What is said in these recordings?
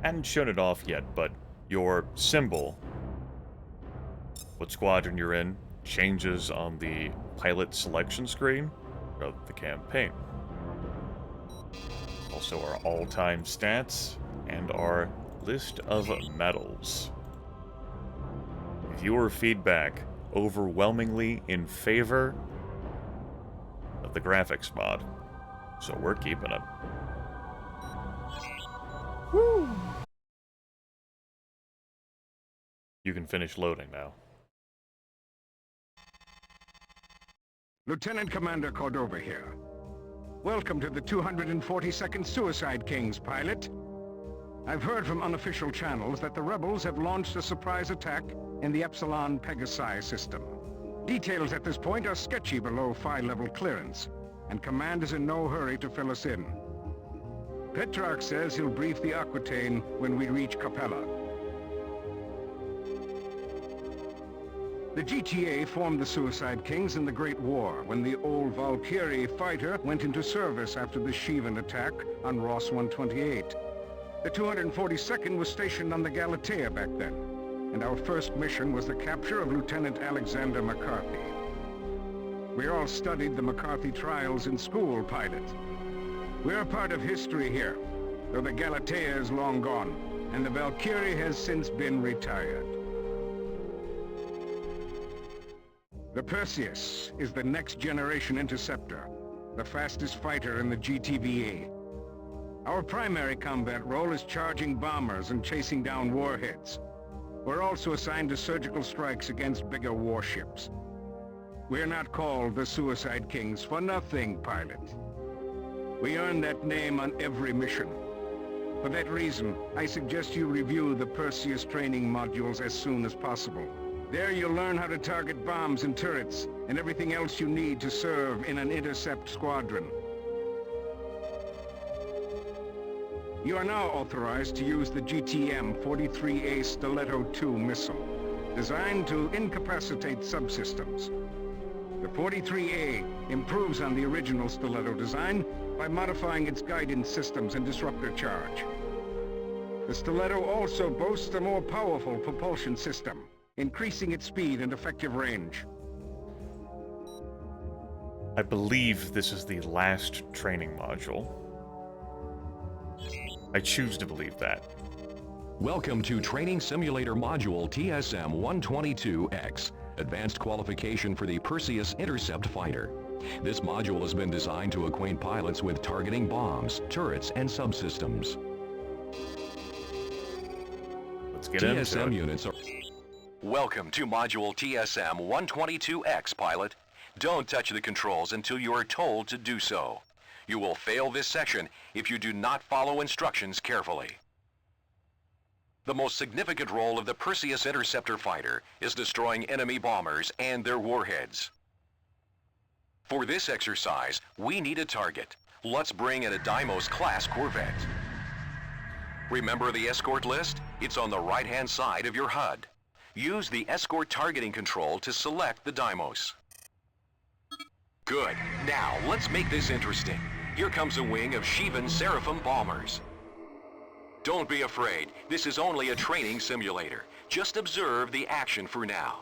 hadn't shown it off yet, but your symbol, what squadron you're in, changes on the pilot selection screen of the campaign. Also our all-time stats and our list of medals. Viewer feedback overwhelmingly in favor of the graphics mod, so we're keeping it. Woo! You can finish loading now. Lieutenant Commander Cordova here. Welcome to the 242nd Suicide Kings, pilot. I've heard from unofficial channels that the rebels have launched a surprise attack in the Epsilon Pegasi system. Details at this point are sketchy below phi-level clearance, and Command is in no hurry to fill us in. Petrarch says he'll brief the Aquitaine when we reach Capella. The GTA formed the Suicide Kings in the Great War, when the old Valkyrie fighter went into service after the Shivan attack on Ross 128. The 242nd was stationed on the Galatea back then, and our first mission was the capture of Lieutenant Alexander McCarthy. We all studied the McCarthy trials in school, pilot. We're a part of history here, though the Galatea is long gone, and the Valkyrie has since been retired. The Perseus is the next generation interceptor, the fastest fighter in the GTVA. Our primary combat role is charging bombers and chasing down warheads. We're also assigned to surgical strikes against bigger warships. We're not called the Suicide Kings for nothing, pilot. We earn that name on every mission. For that reason, I suggest you review the Perseus training modules as soon as possible. There you'll learn how to target bombs and turrets, and everything else you need to serve in an intercept squadron. You are now authorized to use the GTM-43A Stiletto II missile, designed to incapacitate subsystems. The 43A improves on the original Stiletto design by modifying its guidance systems and disruptor charge. The Stiletto also boasts a more powerful propulsion system, increasing its speed and effective range. I believe this is the last training module. I choose to believe that. Welcome to Training Simulator Module TSM-122X, Advanced Qualification for the Perseus Intercept Fighter. This module has been designed to acquaint pilots with targeting bombs, turrets, and subsystems. Let's get into it. TSM units are... Welcome to Module TSM-122X, pilot. Don't touch the controls until you are told to do so. You will fail this section if you do not follow instructions carefully. The most significant role of the Perseus Interceptor fighter is destroying enemy bombers and their warheads. For this exercise, we need a target. Let's bring in a Deimos-class corvette. Remember the escort list? It's on the right-hand side of your HUD. Use the escort targeting control to select the Deimos. Good. Now, let's make this interesting. Here comes a wing of Shivan Seraphim bombers. Don't be afraid. This is only a training simulator. Just observe the action for now.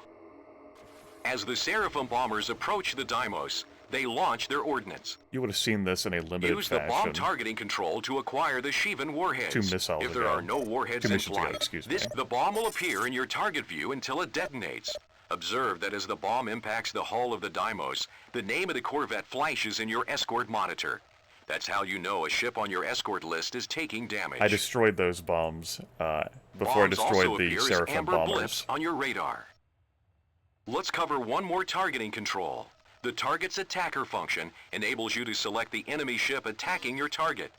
As the Seraphim bombers approach the Deimos, they launch their ordnance. You would have seen this in a limited Use the fashion. bomb targeting control to acquire the Shivan warheads. 2 missiles If there ago. are no warheads 2 in missions ago, flight, excuse me. the bomb will appear in your target view until it detonates. Observe that as the bomb impacts the hull of the Deimos, the name of the corvette flashes in your escort monitor. That's how you know a ship on your escort list is taking damage. I destroyed those bombs before I Bombs destroyed also the appear as Seraphim amber bombers. blips on your radar. Let's cover one more targeting control. The target's attacker function enables you to select the enemy ship attacking your target.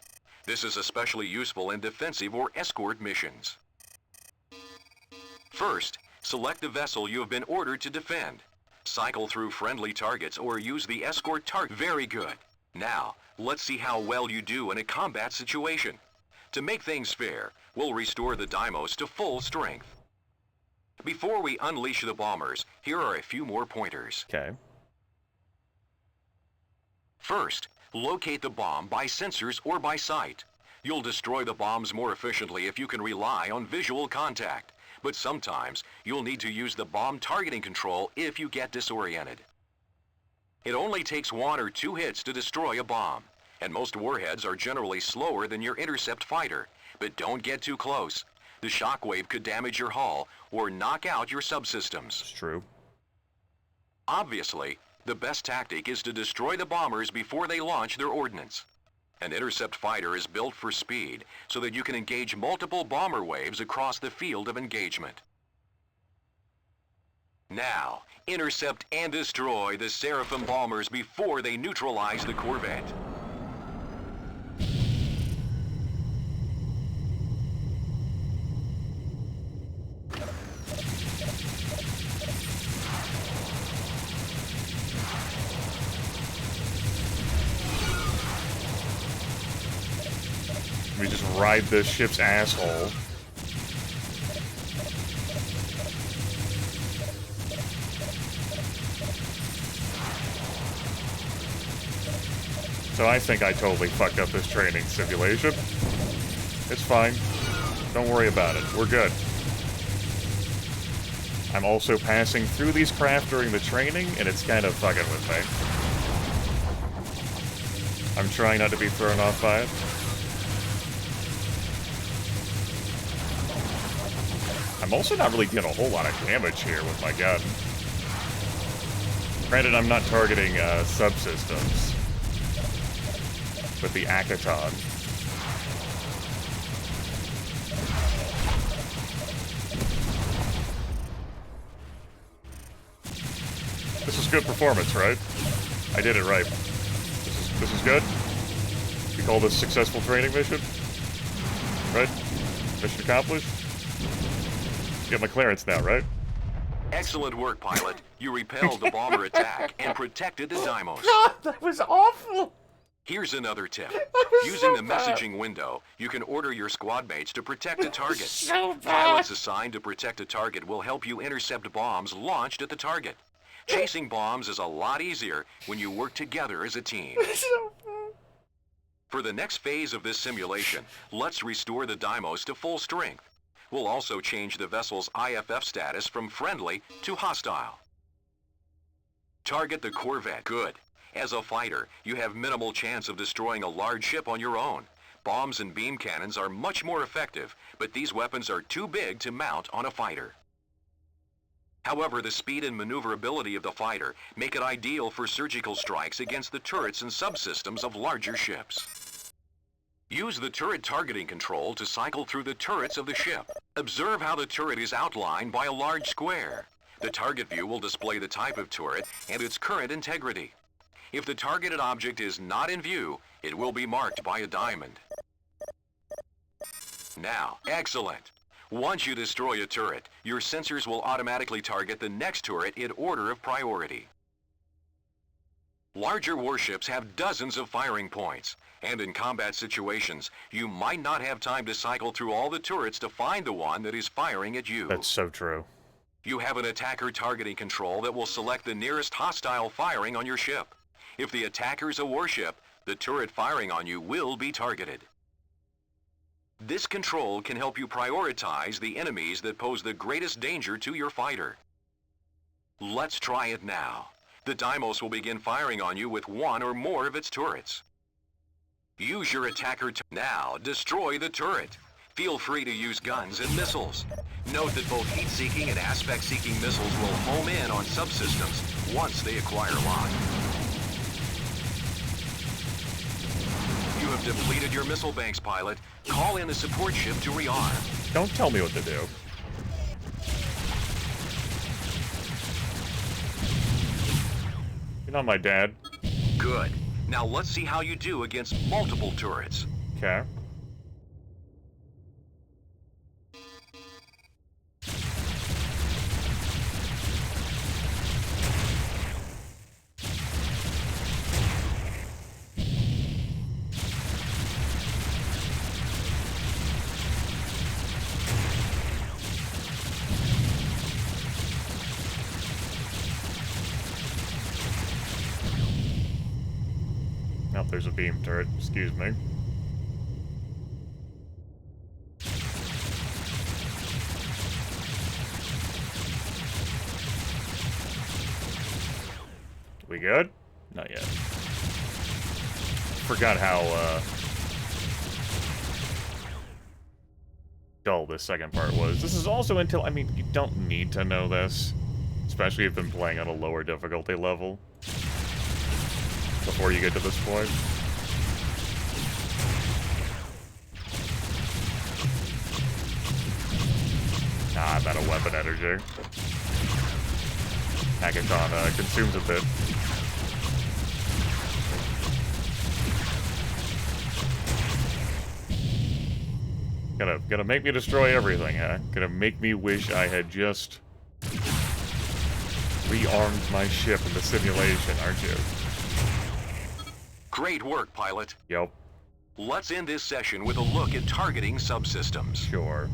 This is especially useful in defensive or escort missions. First, select the vessel you have been ordered to defend. Cycle through friendly targets or use the escort target. Very good. Now, let's see how well you do in a combat situation. To make things fair, we'll restore the Deimos to full strength. Before we unleash the bombers, here are a few more pointers. Okay. First, locate the bomb by sensors or by sight. You'll destroy the bombs more efficiently if you can rely on visual contact, but sometimes you'll need to use the bomb targeting control if you get disoriented. It only takes 1 or 2 hits to destroy a bomb, and most warheads are generally slower than your intercept fighter, but don't get too close. The shockwave could damage your hull or knock out your subsystems. It's true. Obviously, the best tactic is to destroy the bombers before they launch their ordnance. An intercept fighter is built for speed so that you can engage multiple bomber waves across the field of engagement. Now, intercept and destroy the Seraphim bombers before they neutralize the corvette. We just ride this ship's asshole. So I think I totally fucked up this training simulation. It's fine. Don't worry about it. We're good. I'm also passing through these craft during the training, and it's kind of fucking with me. I'm trying not to be thrown off by it. I'm also not really getting a whole lot of damage here with my gun. Granted, I'm not targeting subsystems with the Akaton. This is good performance, right? I did it right. This is good? We call this successful training mission? Right? Mission accomplished? Get my clearance now, right? Excellent work, pilot. You repelled the bomber attack and protected the Deimos. God, that was awful! Here's another tip. was Using so the bad. messaging window, you can order your squad mates to protect a target. So bad. Pilots assigned to protect a target will help you intercept bombs launched at the target. Chasing bombs is a lot easier when you work together as a team. For the next phase of this simulation, let's restore the Deimos to full strength. We'll also change the vessel's IFF status from friendly to hostile. Target the corvette. Good. As a fighter, you have minimal chance of destroying a large ship on your own. Bombs and beam cannons are much more effective, but these weapons are too big to mount on a fighter. However, the speed and maneuverability of the fighter make it ideal for surgical strikes against the turrets and subsystems of larger ships. Use the turret targeting control to cycle through the turrets of the ship. Observe how the turret is outlined by a large square. The target view will display the type of turret and its current integrity. If the targeted object is not in view, it will be marked by a diamond. Now, excellent. Once you destroy a turret, your sensors will automatically target the next turret in order of priority. Larger warships have dozens of firing points, and in combat situations, you might not have time to cycle through all the turrets to find the one that is firing at you. That's so true. You have an attacker targeting control that will select the nearest hostile firing on your ship. If the attacker's a warship, the turret firing on you will be targeted. This control can help you prioritize the enemies that pose the greatest danger to your fighter. Let's try it now. The Deimos will begin firing on you with one or more of its turrets. Use your attacker now. Destroy the turret. Feel free to use guns and missiles. Note that both heat-seeking and aspect-seeking missiles will home in on subsystems once they acquire lock. You have depleted your missile banks, pilot. Call in a support ship to rearm. Don't tell me what to do. You're not my dad. Good. Now let's see how you do against multiple turrets. Okay. Oh, there's a beam turret. Excuse me. We good? Not yet. Forgot how, dull this second part was. This is also until, I mean, you don't need to know this. Especially if you've been playing on a lower difficulty level. Before you get to this point. Ah, I'm out of weapon energy. Hackathon consumes a bit. Gonna make me destroy everything, huh? Gonna make me wish I had just rearmed my ship in the simulation, aren't you? Great work, pilot. Yep. Let's end this session with a look at targeting subsystems. Sure.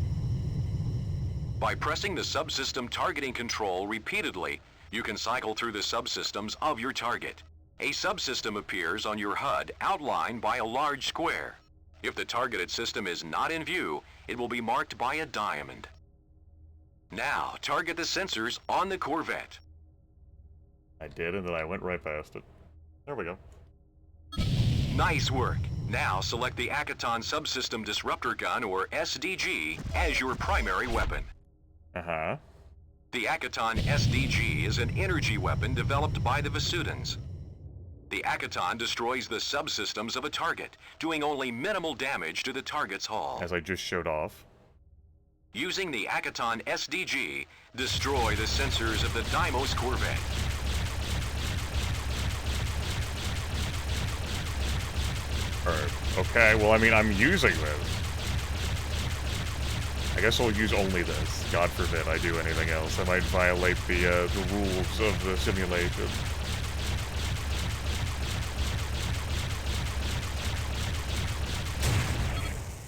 By pressing the subsystem targeting control repeatedly, you can cycle through the subsystems of your target. A subsystem appears on your HUD outlined by a large square. If the targeted system is not in view, it will be marked by a diamond. Now, target the sensors on the Corvette. I did, and then I went right past it. There we go. Nice work. Now select the Hackathon Subsystem Disruptor Gun, or SDG, as your primary weapon. Uh-huh. The Hackathon SDG is an energy weapon developed by the Vesudans. The Hackathon destroys the subsystems of a target, doing only minimal damage to the target's hull. As I just showed off. Using the Hackathon SDG, destroy the sensors of the Deimos Corvette. Okay, well, I mean, I'm using this. I guess I'll use only this. God forbid I do anything else. I might violate the rules of the simulation.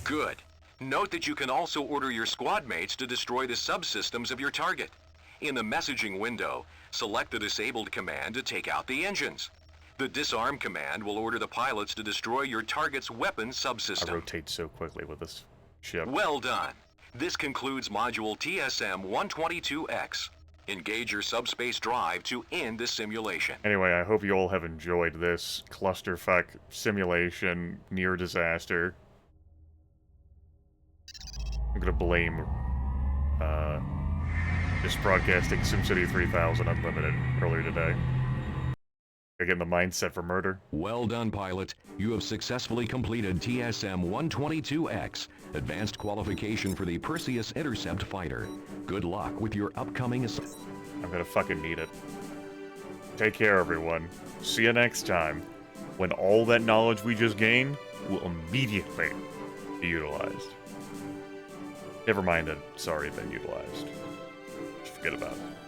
Good. Note that you can also order your squad mates to destroy the subsystems of your target. In the messaging window, select the disabled command to take out the engines. The disarm command will order the pilots to destroy your target's weapon subsystem. I rotate so quickly with this ship. Well done. This concludes module TSM-122X. Engage your subspace drive to end the simulation. Anyway, I hope you all have enjoyed this clusterfuck simulation near disaster. I'm gonna blame, just broadcasting SimCity 3000 Unlimited earlier today. Again, the mindset for murder. Well done, pilot. You have successfully completed TSM-122X, advanced qualification for the Perseus Intercept fighter. Good luck with your upcoming I'm gonna fucking need it. Take care, everyone. See you next time, when all that knowledge we just gained will immediately be utilized. Never mind that it's already been utilized. Just forget about it.